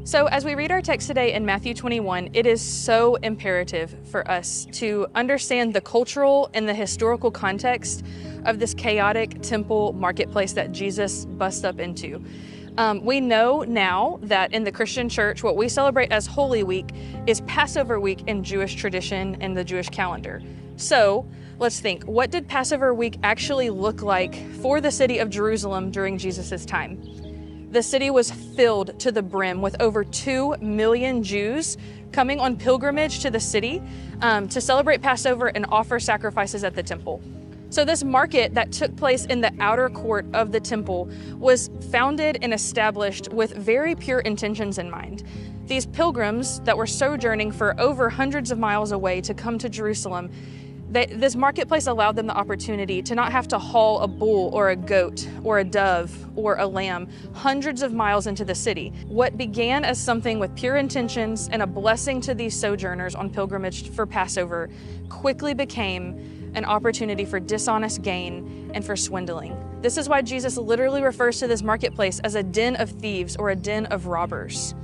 So as we read our text today in Matthew 21, it is so imperative for us to understand the cultural and the historical context of this chaotic temple marketplace that Jesus busts up into. We know now that in the Christian church, what we celebrate as Holy Week is Passover week in Jewish tradition and the Jewish calendar. So let's think, what did Passover week actually look like for the city of Jerusalem during Jesus's time? The city was filled to the brim with over 2 million Jews coming on pilgrimage to the city to celebrate Passover and offer sacrifices at the temple. So this market that took place in the outer court of the temple was founded and established with very pure intentions in mind. These pilgrims that were sojourning for over hundreds of miles away to come to Jerusalem, this marketplace allowed them the opportunity to not have to haul a bull or a goat or a dove or a lamb hundreds of miles into the city. What began as something with pure intentions and a blessing to these sojourners on pilgrimage for Passover quickly became an opportunity for dishonest gain and for swindling. This is why Jesus literally refers to this marketplace as a den of thieves or a den of robbers.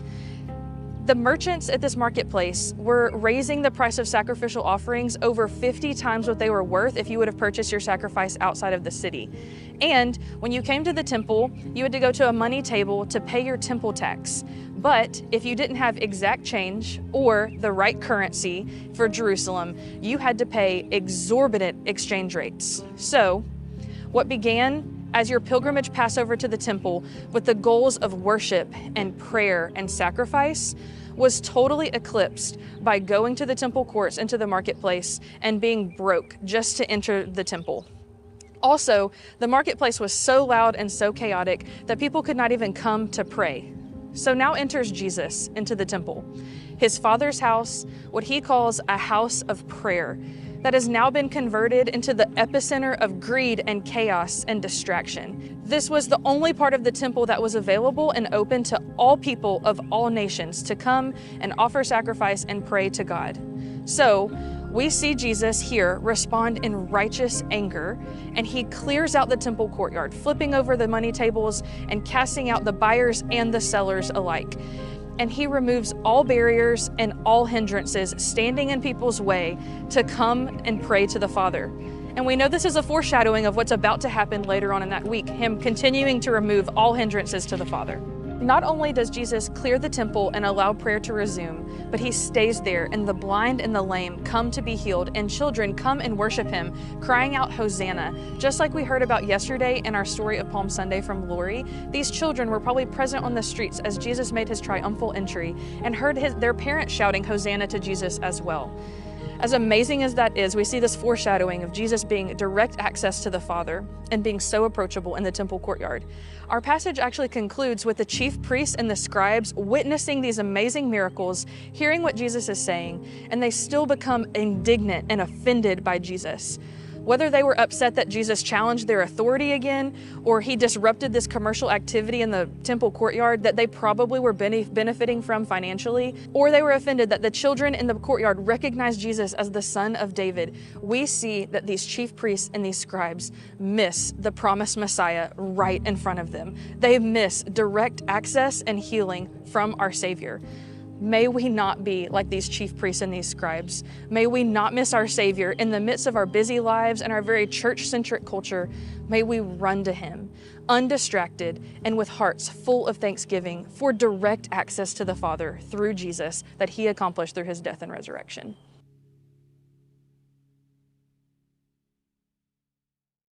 The merchants at this marketplace were raising the price of sacrificial offerings over 50 times what they were worth if you would have purchased your sacrifice outside of the city. And when you came to the temple, you had to go to a money table to pay your temple tax. But if you didn't have exact change or the right currency for Jerusalem, you had to pay exorbitant exchange rates. So what began as your pilgrimage Passover to the temple with the goals of worship and prayer and sacrifice was totally eclipsed by going to the temple courts into the marketplace and being broke just to enter the temple. Also, the marketplace was so loud and so chaotic that people could not even come to pray. So now enters Jesus into the temple, his Father's house, what he calls a house of prayer, that has now been converted into the epicenter of greed and chaos and distraction. This was the only part of the temple that was available and open to all people of all nations to come and offer sacrifice and pray to God. So we see Jesus here respond in righteous anger, and he clears out the temple courtyard, flipping over the money tables and casting out the buyers and the sellers alike. And he removes all barriers and all hindrances standing in people's way to come and pray to the Father. And we know this is a foreshadowing of what's about to happen later on in that week, him continuing to remove all hindrances to the Father. Not only does Jesus clear the temple and allow prayer to resume, but he stays there, and the blind and the lame come to be healed, and children come and worship him, crying out, Hosanna. Just like we heard about yesterday in our story of Palm Sunday from Lori, these children were probably present on the streets as Jesus made his triumphal entry and heard their parents shouting Hosanna to Jesus as well. As amazing as that is, we see this foreshadowing of Jesus being direct access to the Father and being so approachable in the temple courtyard. Our passage actually concludes with the chief priests and the scribes witnessing these amazing miracles, hearing what Jesus is saying, and they still become indignant and offended by Jesus. Whether they were upset that Jesus challenged their authority again, or he disrupted this commercial activity in the temple courtyard that they probably were benefiting from financially, or they were offended that the children in the courtyard recognized Jesus as the Son of David, we see that these chief priests and these scribes miss the promised Messiah right in front of them. They miss direct access and healing from our Savior. May we not be like these chief priests and these scribes. May we not miss our Savior in the midst of our busy lives and our very church-centric culture. May we run to him, undistracted and with hearts full of thanksgiving for direct access to the Father through Jesus that he accomplished through his death and resurrection.